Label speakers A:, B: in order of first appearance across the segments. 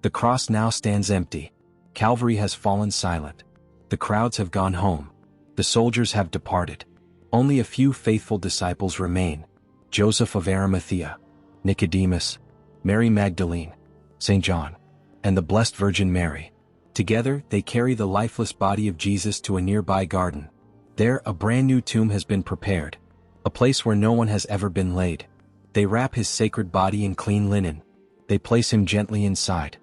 A: The cross now stands empty. Calvary has fallen silent. The crowds have gone home. The soldiers have departed. Only a few faithful disciples remain: Joseph of Arimathea, Nicodemus, Mary Magdalene, St. John, and the Blessed Virgin Mary. Together, they carry the lifeless body of Jesus to a nearby garden. There, a brand new tomb has been prepared, a place where no one has ever been laid. They wrap his sacred body in clean linen. They place him gently inside.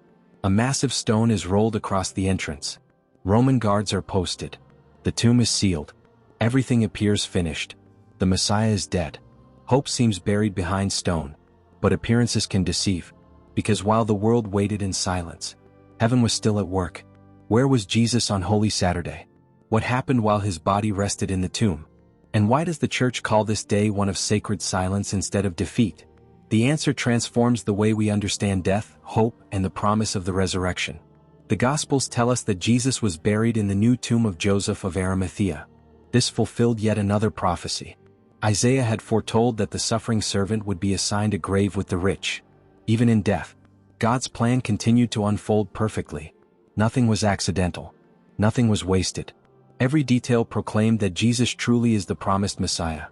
A: A massive stone is rolled across the entrance. Roman guards are posted. The tomb is sealed. Everything appears finished. The Messiah is dead. Hope seems buried behind stone. But appearances can deceive, because while the world waited in silence, heaven was still at work. Where was Jesus on Holy Saturday? What happened while his body rested in the tomb? And why does the Church call this day one of sacred silence instead of defeat? The answer transforms the way we understand death, hope, and the promise of the resurrection. The Gospels tell us that Jesus was buried in the new tomb of Joseph of Arimathea. This fulfilled yet another prophecy. Isaiah had foretold that the suffering servant would be assigned a grave with the rich. Even in death, God's plan continued to unfold perfectly. Nothing was accidental. Nothing was wasted. Every detail proclaimed that Jesus truly is the promised Messiah.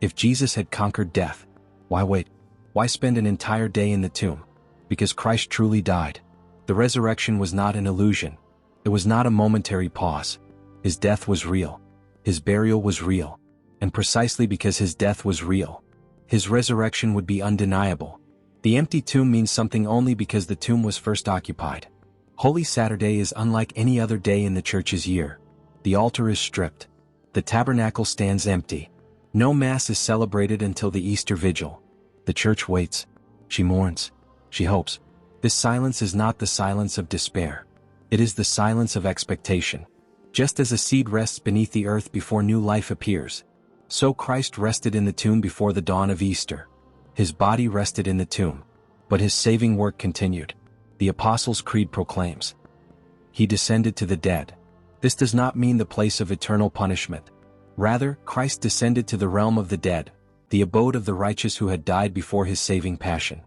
A: If Jesus had conquered death, why wait? Why spend an entire day in the tomb? Because Christ truly died. The resurrection was not an illusion. It was not a momentary pause. His death was real. His burial was real. And precisely because his death was real, his resurrection would be undeniable. The empty tomb means something only because the tomb was first occupied. Holy Saturday is unlike any other day in the Church's year. The altar is stripped. The tabernacle stands empty. No Mass is celebrated until the Easter Vigil. The Church waits. She mourns. She hopes. This silence is not the silence of despair. It is the silence of expectation. Just as a seed rests beneath the earth before new life appears, so Christ rested in the tomb before the dawn of Easter. His body rested in the tomb, but his saving work continued. The Apostles' Creed proclaims, "He descended to the dead." This does not mean the place of eternal punishment. Rather, Christ descended to the realm of the dead, the abode of the righteous who had died before his saving passion.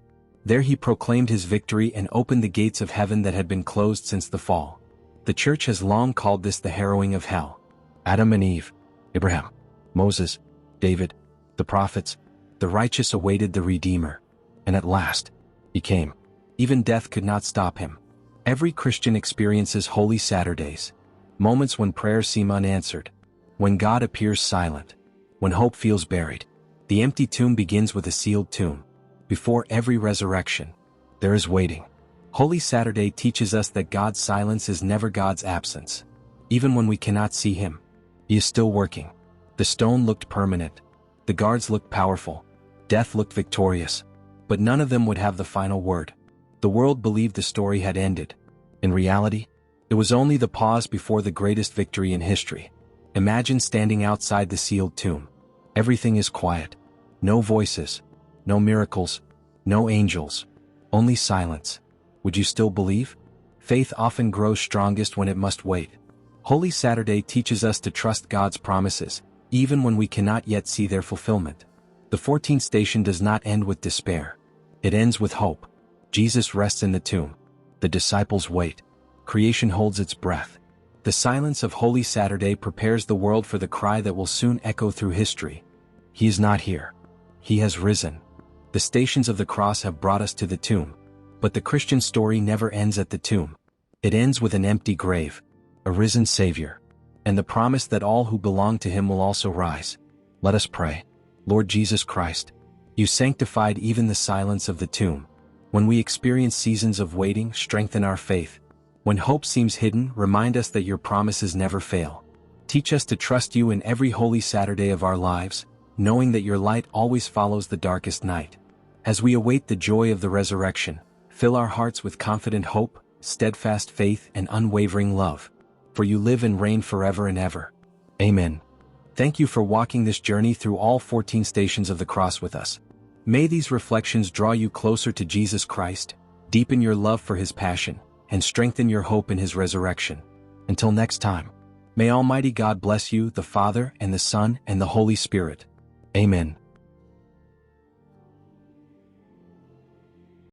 A: There he proclaimed his victory and opened the gates of heaven that had been closed since the fall. The Church has long called this the harrowing of hell. Adam and Eve, Abraham, Moses, David, the prophets, the righteous awaited the Redeemer. And at last, he came. Even death could not stop him. Every Christian experiences Holy Saturdays, moments when prayers seem unanswered, when God appears silent, when hope feels buried. The empty tomb begins with a sealed tomb. Before every resurrection, there is waiting. Holy Saturday teaches us that God's silence is never God's absence. Even when we cannot see him, he is still working. The stone looked permanent. The guards looked powerful. Death looked victorious. But none of them would have the final word. The world believed the story had ended. In reality, it was only the pause before the greatest victory in history. Imagine standing outside the sealed tomb. Everything is quiet. No voices. No miracles. No angels. Only silence. Would you still believe? Faith often grows strongest when it must wait. Holy Saturday teaches us to trust God's promises, even when we cannot yet see their fulfillment. The 14th Station does not end with despair. It ends with hope. Jesus rests in the tomb. The disciples wait. Creation holds its breath. The silence of Holy Saturday prepares the world for the cry that will soon echo through history. He is not here. He has risen. The stations of the cross have brought us to the tomb. But the Christian story never ends at the tomb. It ends with an empty grave, a risen Savior, and the promise that all who belong to him will also rise. Let us pray. Lord Jesus Christ, you sanctified even the silence of the tomb. When we experience seasons of waiting, strengthen our faith. When hope seems hidden, remind us that your promises never fail. Teach us to trust you in every Holy Saturday of our lives, knowing that your light always follows the darkest night. As we await the joy of the resurrection, fill our hearts with confident hope, steadfast faith, and unwavering love. For you live and reign forever and ever. Amen. Thank you for walking this journey through all 14 stations of the cross with us. May these reflections draw you closer to Jesus Christ, deepen your love for his passion, and strengthen your hope in his resurrection. Until next time, may Almighty God bless you, the Father, and the Son, and the Holy Spirit. Amen.